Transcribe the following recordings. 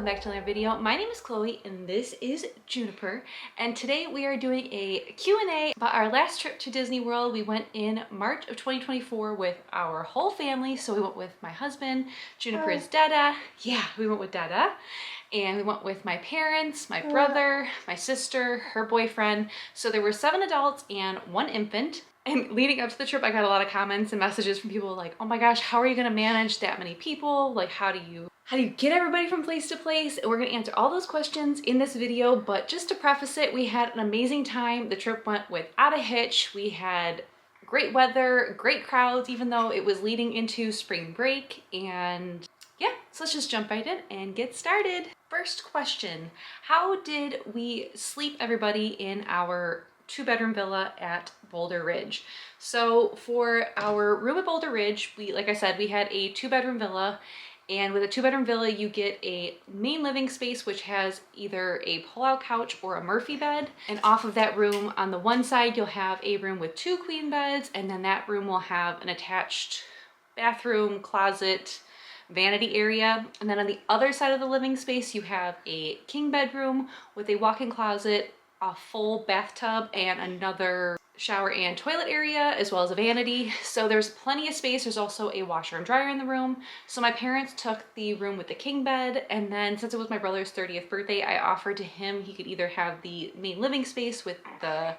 welcome back to another video. My name is Chloe and this is Juniper, and today we are doing a Q&A about our last trip to Disney World. We went in March of 2024 with our whole family. So we went with my husband, Juniper's Dada. Yeah, we went with Dada. And we went with my parents, my brother, my sister, her boyfriend. So there were 7 adults and 1 infant. And leading up to the trip, I got a lot of comments and messages from people like, oh my gosh, how are you gonna manage that many people? Like, how do you get everybody from place to place? And we're gonna answer all those questions in this video. But just to preface it, we had an amazing time. The trip went without a hitch. We had great weather, great crowds, even though it was leading into spring break. And yeah, so let's just jump right in and get started. First question, how did we sleep everybody in our 2-bedroom villa at Boulder Ridge? So for our room at Boulder Ridge, like I said, we had a 2-bedroom villa, and with a 2-bedroom villa, you get a main living space, which has either a pull-out couch or a Murphy bed. And off of that room, on the one side, you'll have a room with 2 queen beds, and then that room will have an attached bathroom, closet, vanity area. And then on the other side of the living space, you have a king bedroom with a walk-in closet, a full bathtub, and another shower and toilet area, as well as a vanity. So there's plenty of space. There's also a washer and dryer in the room. So my parents took the room with the king bed, and then since it was my brother's 30th birthday, I offered to him he could either have the main living space with the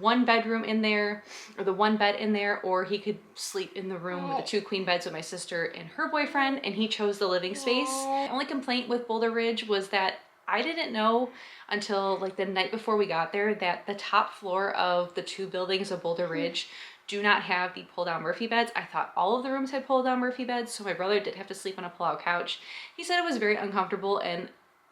1 bedroom in there, or the 1 bed in there, or he could sleep in the room with the 2 queen beds with my sister and her boyfriend, and he chose the living space. The only complaint with Boulder Ridge was that I didn't know until like the night before we got there that the top floor of the 2 buildings of Boulder Ridge do not have the pull-down Murphy beds. I thought all of the rooms had pull-down Murphy beds, so my brother did have to sleep on a pull-out couch. He said it was very uncomfortable, and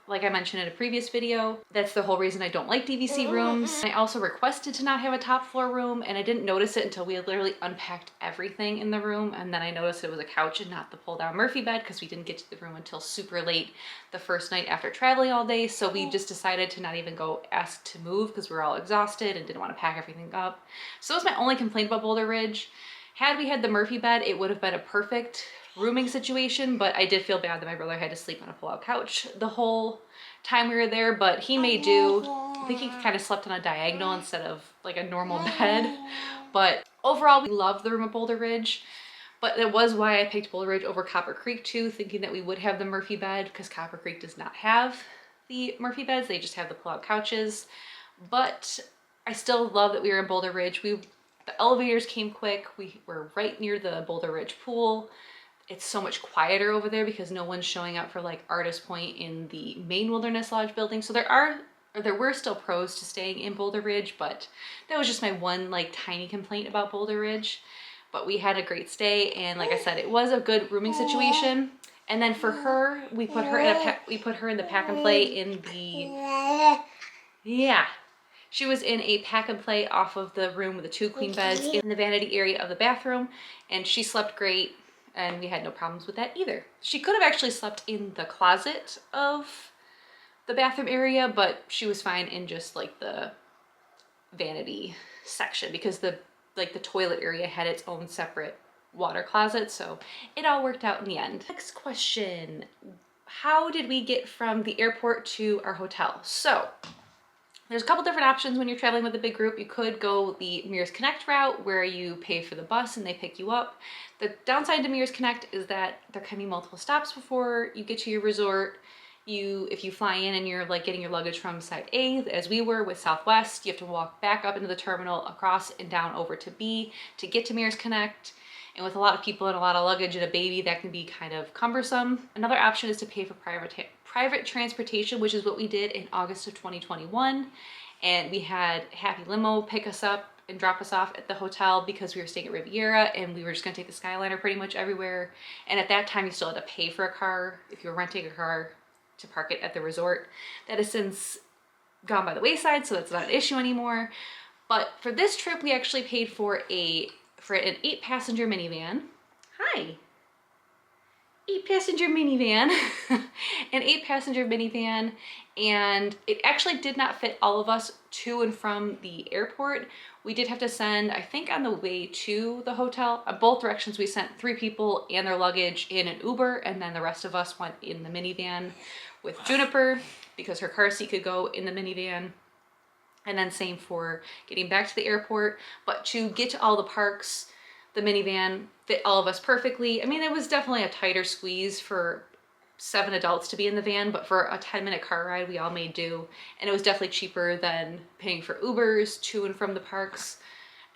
like I mentioned in a previous video, that's the whole reason I don't like DVC rooms. I also requested to not have a top floor room, and I didn't notice it until we had literally unpacked everything in the room, and then I noticed it was a couch and not the pull-down Murphy bed, because we didn't get to the room until super late the first night after traveling all day. So we just decided to not even go ask to move because we were all exhausted and didn't want to pack everything up. So that was my only complaint about Boulder Ridge. Had we had the Murphy bed, it would have been a perfect rooming situation, but I did feel bad that my brother had to sleep on a pull-out couch the whole time we were there, but he made do. I think he kind of slept on a diagonal instead of like a normal bed. But overall, we loved the room at Boulder Ridge, but that was why I picked Boulder Ridge over Copper Creek too, thinking that we would have the Murphy bed, because Copper Creek does not have the Murphy beds. They just have the pull-out couches. But I still love that we were in Boulder Ridge. The elevators came quick. We were right near the Boulder Ridge pool. It's so much quieter over there because no one's showing up for like Artist Point in the main Wilderness Lodge building. So there were still pros to staying in Boulder Ridge, but that was just my one like tiny complaint about Boulder Ridge. But we had a great stay, and like I said, it was a good rooming situation. And then for her, we put her in the pack and play in the, yeah. She was in a pack and play off of the room with the 2 queen beds in the vanity area of the bathroom, and she slept great. And we had no problems with that either. She could have actually slept in the closet of the bathroom area, but she was fine in just like the vanity section, because the toilet area had its own separate water closet, so it all worked out in the end. Next question, how did we get from the airport to our hotel? So there's a couple different options when you're traveling with a big group. You could go the Mears Connect route, where you pay for the bus and they pick you up. The downside to Mears Connect is that there can be multiple stops before you get to your resort. If you fly in and you're like getting your luggage from side A, as we were with Southwest, you have to walk back up into the terminal, across and down over to B to get to Mears Connect. And with a lot of people and a lot of luggage and a baby, that can be kind of cumbersome. Another option is to pay for private transportation, which is what we did in August of 2021. And we had Happy Limo pick us up and drop us off at the hotel because we were staying at Riviera, and we were just gonna take the Skyliner pretty much everywhere. And at that time, you still had to pay for a car if you were renting a car to park it at the resort. That has since gone by the wayside, so that's not an issue anymore. But for this trip, we actually paid for an 8-passenger minivan. Hi. 8-passenger minivan, an 8-passenger minivan, and it actually did not fit all of us to and from the airport. We did have to send, I think on the way to the hotel, both directions we sent 3 people and their luggage in an Uber, and then the rest of us went in the minivan with Juniper because her car seat could go in the minivan. And then same for getting back to the airport. But to get to all the parks, the minivan fit all of us perfectly. I mean, it was definitely a tighter squeeze for 7 adults to be in the van, but for a 10-minute car ride, we all made do. And it was definitely cheaper than paying for Ubers to and from the parks.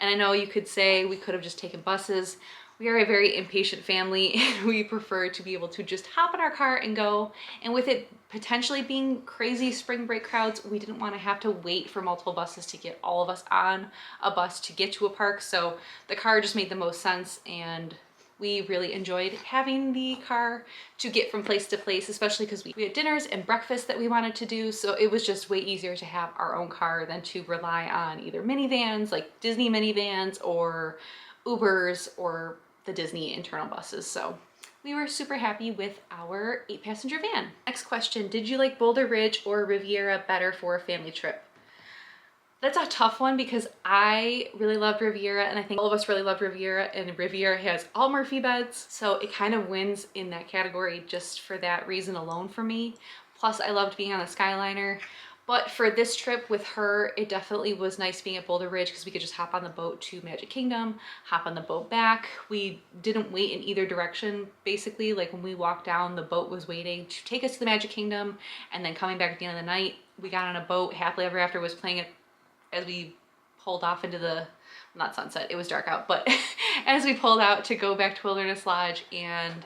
And I know you could say we could have just taken buses. We are a very impatient family and we prefer to be able to just hop in our car and go. And with it potentially being crazy spring break crowds, we didn't want to have to wait for multiple buses to get all of us on a bus to get to a park. So the car just made the most sense, and we really enjoyed having the car to get from place to place, especially because we had dinners and breakfast that we wanted to do. So it was just way easier to have our own car than to rely on either minivans, like Disney minivans, or Ubers, or the Disney internal buses. So we were super happy with our 8-passenger van. Next question, did you like Boulder Ridge or Riviera better for a family trip? That's a tough one because I really loved Riviera, and I think all of us really loved Riviera, and Riviera has all Murphy beds, so it kind of wins in that category just for that reason alone for me. Plus I loved being on the Skyliner. But for this trip with her, it definitely was nice being at Boulder Ridge because we could just hop on the boat to Magic Kingdom, hop on the boat back. We didn't wait in either direction, basically. Like when we walked down, the boat was waiting to take us to the Magic Kingdom, and then coming back at the end of the night, we got on a boat. Happily Ever After was playing it as we pulled off into the, not sunset, it was dark out, but as we pulled out to go back to Wilderness Lodge, and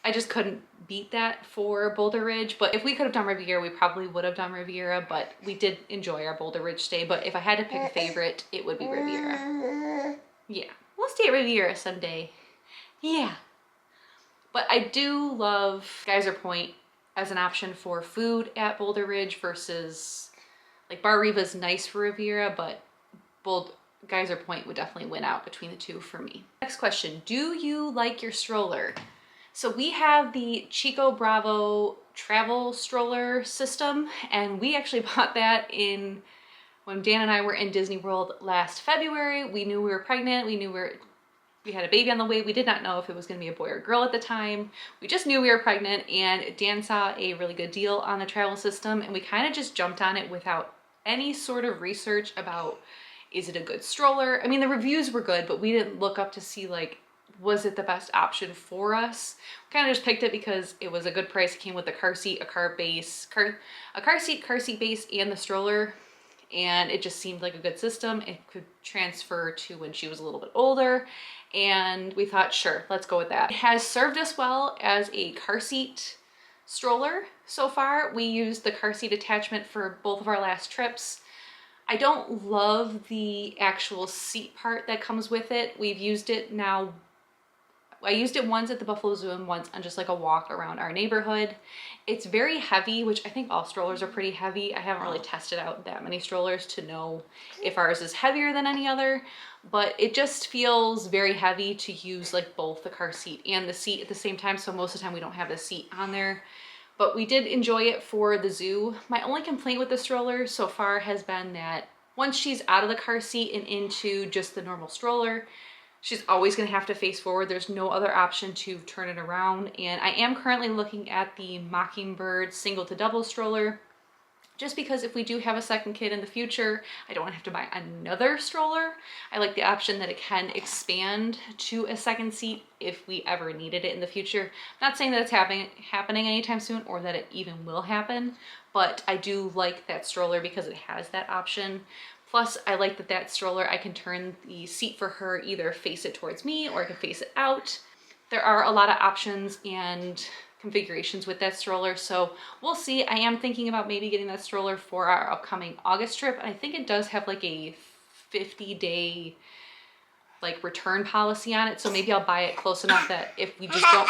I just couldn't beat that for Boulder Ridge. But if we could have done Riviera, we probably would have done Riviera, but we did enjoy our Boulder Ridge stay. But if I had to pick a favorite, it would be Riviera. Yeah, we'll stay at Riviera someday. Yeah. But I do love Geyser Point as an option for food at Boulder Ridge versus, like, Bar Riva's nice for Riviera, but Geyser Point would definitely win out between the two for me. Next question, do you like your stroller? So we have the Chico Bravo travel stroller system, and we actually bought that when Dan and I were in Disney World last February. We knew we were pregnant. We knew we had a baby on the way. We did not know if it was going to be a boy or girl at the time. We just knew we were pregnant, and Dan saw a really good deal on the travel system, and we kind of just jumped on it without any sort of research about, is it a good stroller? I mean, the reviews were good, but we didn't look up to see, like, was it the best option for us? We kind of just picked it because it was a good price. It came with a car seat, a car seat base, and the stroller. And it just seemed like a good system. It could transfer to when she was a little bit older. And we thought, sure, let's go with that. It has served us well as a car seat stroller so far. We used the car seat attachment for both of our last trips. I don't love the actual seat part that comes with it. We've used it now. I used it once at the Buffalo Zoo and once on just like a walk around our neighborhood. It's very heavy, which I think all strollers are pretty heavy. I haven't really tested out that many strollers to know if ours is heavier than any other, but it just feels very heavy to use like both the car seat and the seat at the same time. So most of the time we don't have the seat on there, but we did enjoy it for the zoo. My only complaint with the stroller so far has been that once she's out of the car seat and into just the normal stroller, she's always going to have to face forward. There's no other option to turn it around. And I am currently looking at the Mockingbird single to double stroller, just because if we do have a second kid in the future, I don't want to have to buy another stroller. I like the option that it can expand to a second seat if we ever needed it in the future. I'm not saying that it's happening anytime soon or that it even will happen, but I do like that stroller because it has that option. Plus, I like that stroller, I can turn the seat for her, either face it towards me or I can face it out. There are a lot of options and configurations with that stroller, so we'll see. I am thinking about maybe getting that stroller for our upcoming August trip, and I think it does have like a 50-day like return policy on it, so maybe I'll buy it close enough that if we just don't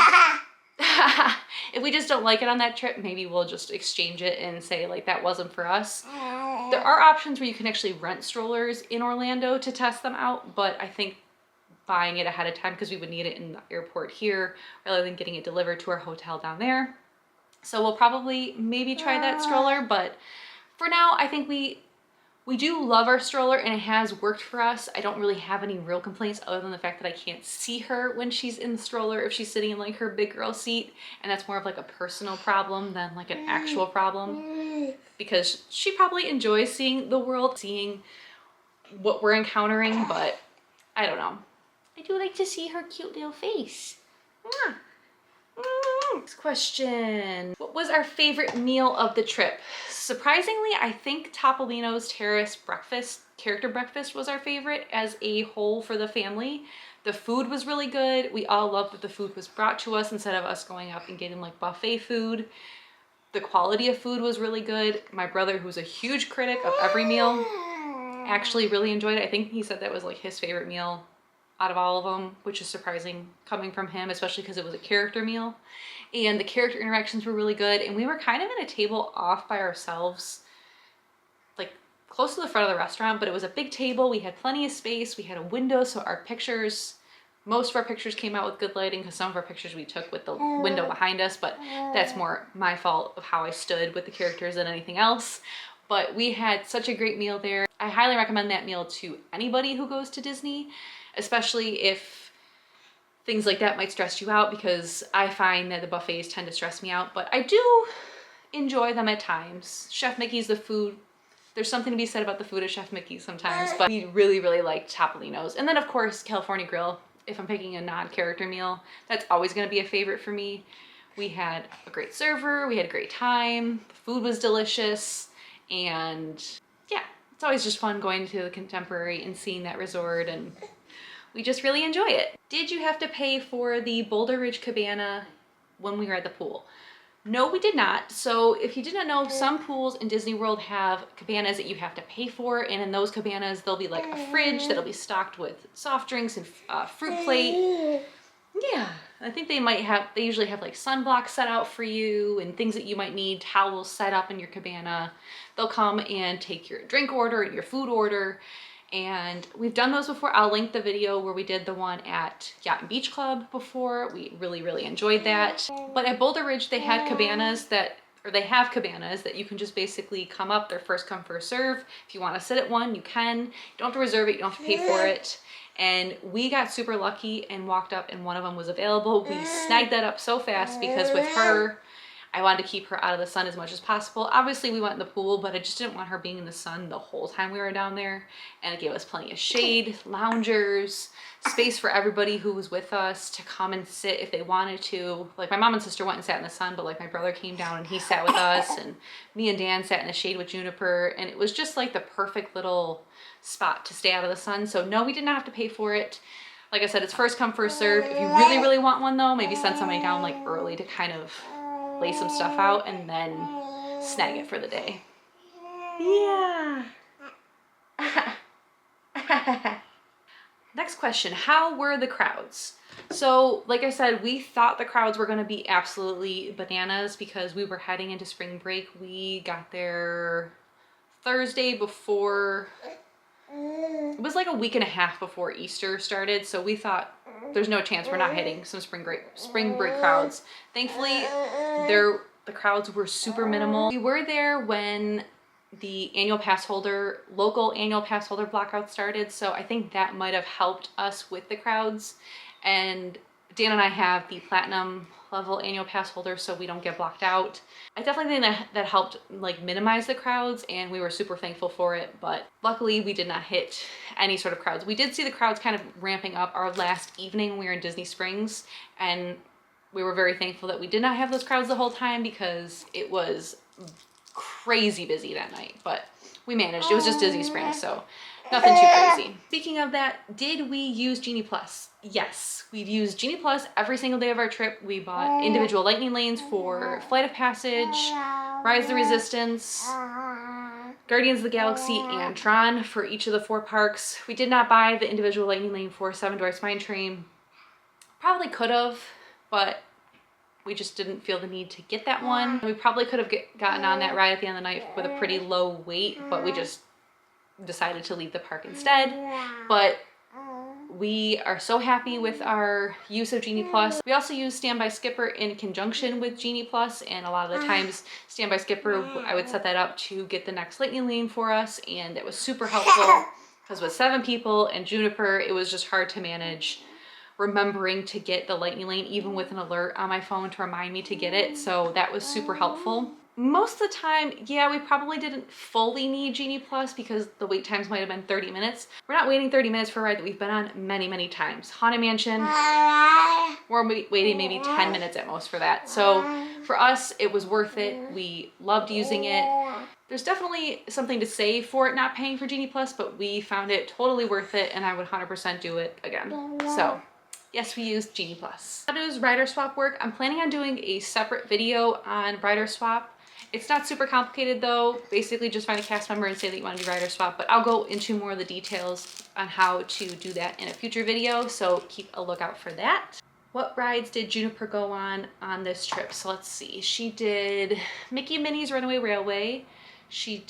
if we just don't like it on that trip, maybe we'll just exchange it and say like that wasn't for us. There are options where you can actually rent strollers in Orlando to test them out, but I think buying it ahead of time because we would need it in the airport here rather than getting it delivered to our hotel down there. So we'll probably maybe try that stroller, but for now, I think we do love our stroller and it has worked for us. I don't really have any real complaints other than the fact that I can't see her when she's in the stroller if she's sitting in like her big girl seat, and that's more of like a personal problem than like an actual problem, because she probably enjoys seeing the world, seeing what we're encountering, but I don't know. I do like to see her cute little face. Mwah. Next question. What was our favorite meal of the trip? Surprisingly, I think Topolino's Terrace breakfast, character breakfast, was our favorite as a whole for the family. The food was really good. We all loved that the food was brought to us instead of us going up and getting like buffet food. The quality of food was really good. My brother, who's a huge critic of every meal, actually really enjoyed it. I think he said that was like his favorite meal out of all of them, which is surprising coming from him, especially because it was a character meal. And the character interactions were really good. And we were kind of in a table off by ourselves, like close to the front of the restaurant, but it was a big table. We had plenty of space. We had a window, so our pictures, most of our pictures came out with good lighting because some of our pictures we took with the window behind us, but that's more my fault of how I stood with the characters than anything else. But we had such a great meal there. I highly recommend that meal to anybody who goes to Disney, especially if things like that might stress you out, because I find that the buffets tend to stress me out, but I do enjoy them at times. Chef Mickey's, the food, there's something to be said about the food at Chef Mickey's sometimes, but we really, really liked Topolino's. And then of course, California Grill, if I'm picking a non-character meal, that's always gonna be a favorite for me. We had a great server, we had a great time, the food was delicious, and yeah, it's always just fun going to the Contemporary and seeing that resort, and we just really enjoy it. Did you have to pay for the Boulder Ridge Cabana when we were at the pool? No, we did not. So if you didn't know, some pools in Disney World have cabanas that you have to pay for, and in those cabanas, there'll be like a fridge that'll be stocked with soft drinks and fruit plate. Yeah, I think they usually have like sunblock set out for you and things that you might need, towels set up in your cabana. They'll come and take your drink order and your food order. And we've done those before. I'll link the video where we did the one at Yacht and Beach Club before. We really, really enjoyed that. But at Boulder Ridge, they had cabanas they have cabanas that you can just basically come up. They're first come, first serve. If you want to sit at one, you can. You don't have to reserve it. You don't have to pay for it. And we got super lucky and walked up and one of them was available. We snagged that up so fast because with her, I wanted to keep her out of the sun as much as possible. Obviously we went in the pool, but I just didn't want her being in the sun the whole time we were down there. And it gave us plenty of shade, loungers, space for everybody who was with us to come and sit if they wanted to. Like my mom and sister went and sat in the sun, but like my brother came down and he sat with us, and me and Dan sat in the shade with Juniper, and it was just like the perfect little spot to stay out of the sun. So no, we did not have to pay for it. Like I said, it's first come, first serve. If you really, really want one though, maybe send somebody down like early to kind of lay some stuff out and then snag it for the day. Yeah. Next question, how were the crowds? So like I said, we thought the crowds were gonna be absolutely bananas because we were heading into spring break. We got there Thursday before, it was like a week and a half before Easter started. So we thought there's no chance we're not hitting some spring break crowds. Thankfully, the crowds were super minimal. We were there when the local annual pass holder blackout started, so I think that might have helped us with the crowds. And Dan and I have the platinum level annual pass holder, so we don't get blocked out. I definitely think that helped like minimize the crowds, and we were super thankful for it, but luckily we did not hit any sort of crowds. We did see the crowds kind of ramping up our last evening when we were in Disney Springs, and we were very thankful that we did not have those crowds the whole time because it was crazy busy that night, but we managed. It was just Disney Springs, so nothing too crazy. Speaking of that, did we use Genie Plus? Yes, we've used Genie Plus every single day of our trip. We bought individual lightning lanes for Flight of Passage, Rise of the Resistance, Guardians of the Galaxy, and Tron for each of the 4 parks. We did not buy the individual lightning lane for Seven Dwarfs Mine Train. Probably could have, but we just didn't feel the need to get that one. We probably could have gotten on that ride at the end of the night with a pretty low wait, but we just decided to leave the park instead. But We are so happy with our use of Genie Plus. We also use Standby Skipper in conjunction with Genie Plus, and a lot of the times Standby Skipper, I would set that up to get the next lightning lane for us, and it was super helpful because with 7 people and Juniper, it was just hard to manage remembering to get the lightning lane, even with an alert on my phone to remind me to get it. So that was super helpful. Most of the time, yeah, we probably didn't fully need Genie Plus because the wait times might have been 30 minutes. We're not waiting 30 minutes for a ride that we've been on many, many times. Haunted Mansion, we're waiting maybe 10 minutes at most for that. So for us, it was worth it. We loved using it. There's definitely something to say for it not paying for Genie Plus, but we found it totally worth it, and I would 100% do it again. So yes, we used Genie Plus. How does rider swap work? I'm planning on doing a separate video on rider swap. It's not super complicated though. Basically just find a cast member and say that you want to do rider swap, but I'll go into more of the details on how to do that in a future video, so keep a lookout for that. What rides did Juniper go on this trip? So let's see. She did Mickey and Minnie's Runaway Railway. She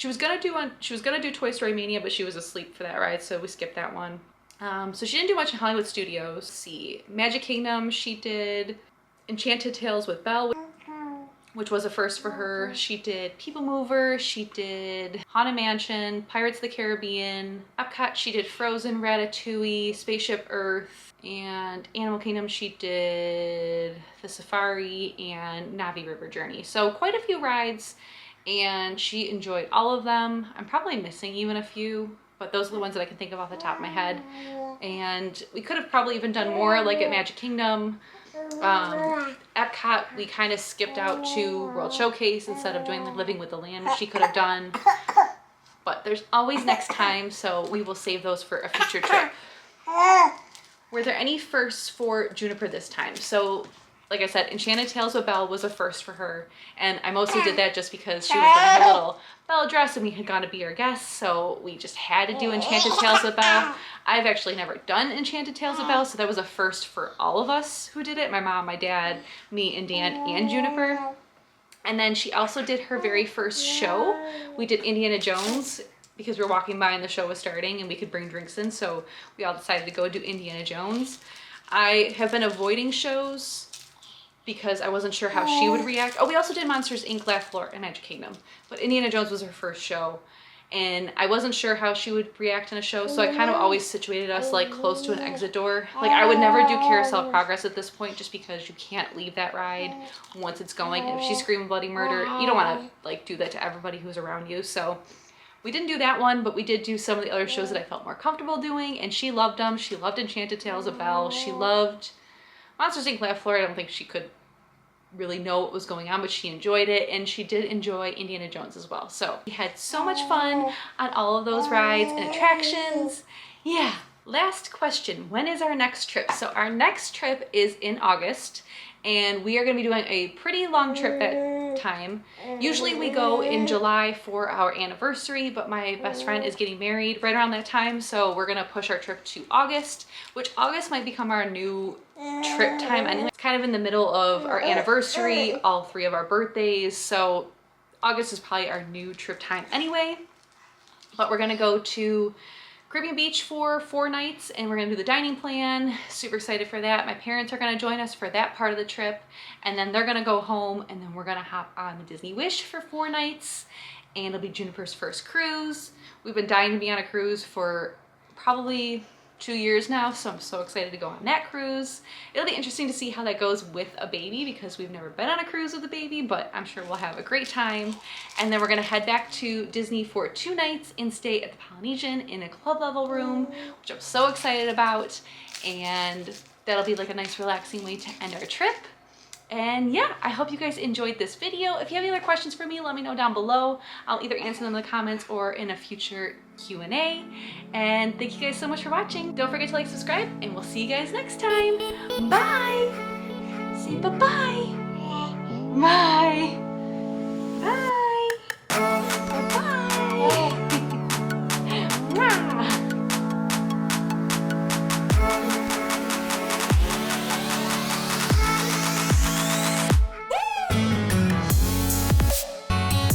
was gonna do Toy Story Mania, but she was asleep for that ride, so we skipped that one. So she didn't do much in Hollywood Studios. Let's see. Magic Kingdom, she did Enchanted Tales with Belle, which was a first for her. She did People Mover, she did Haunted Mansion, Pirates of the Caribbean, Epcot, she did Frozen, Ratatouille, Spaceship Earth, and Animal Kingdom, she did the Safari and Navi River Journey. So quite a few rides, and she enjoyed all of them. I'm probably missing even a few, but those are the ones that I can think of off the top of my head. And we could have probably even done more, like at Magic Kingdom. Epcot, we kind of skipped out to World Showcase instead of doing like Living with the Land, which she could have done. But there's always next time, so we will save those for a future trip. Were there any firsts for Juniper this time? So, like I said, Enchanted Tales with Belle was a first for her, and I mostly did that just because she was wearing her little Belle dress and we had gone to be her guests, so we just had to do Enchanted Tales with Belle. I've actually never done Enchanted Tales with Belle, so that was a first for all of us who did it. My mom, my dad, me, and Dan, and Juniper. And then she also did her very first show. We did Indiana Jones because we were walking by and the show was starting and we could bring drinks in, so we all decided to go do Indiana Jones. I have been avoiding shows because I wasn't sure how she would react. Oh, we also did Monsters, Inc., Laugh Floor, and Magic Kingdom. But Indiana Jones was her first show, and I wasn't sure how she would react in a show, so I kind of always situated us like close to an exit door. Like I would never do Carousel of Progress at this point just because you can't leave that ride once it's going. And if she's screaming bloody murder, you don't want to like do that to everybody who's around you. So we didn't do that one, but we did do some of the other shows that I felt more comfortable doing, and she loved them. She loved Enchanted Tales of Belle. She loved Monsters, Inc. Laugh Floor. I don't think she could really know what was going on, but she enjoyed it, and she did enjoy Indiana Jones as well. So we had so much fun on all of those rides and attractions. Yeah. Last question, when is our next trip? So our next trip is in August, and we are going to be doing a pretty long trip that time. Usually we go in July for our anniversary, but my best friend is getting married right around that time, so we're going to push our trip to August, which August might become our new trip time anyway. It's kind of in the middle of our anniversary, all 3 of our birthdays, so August is probably our new trip time anyway. But we're going to go to Caribbean Beach for 4 nights, and we're gonna do the dining plan. Super excited for that. My parents are gonna join us for that part of the trip, and then they're gonna go home, and then we're gonna hop on the Disney Wish for 4 nights, and it'll be Juniper's first cruise. We've been dying to be on a cruise for probably 2 years now, so I'm so excited to go on that cruise. It'll be interesting to see how that goes with a baby because we've never been on a cruise with a baby, but I'm sure we'll have a great time. And then we're gonna head back to Disney for 2 nights and stay at the Polynesian in a club level room, which I'm so excited about. And that'll be like a nice relaxing way to end our trip. And yeah, I hope you guys enjoyed this video. If you have any other questions for me, let me know down below. I'll either answer them in the comments or in a future Q&A. And thank you guys so much for watching. Don't forget to like, subscribe, and we'll see you guys next time. Bye! Say bye-bye! Bye!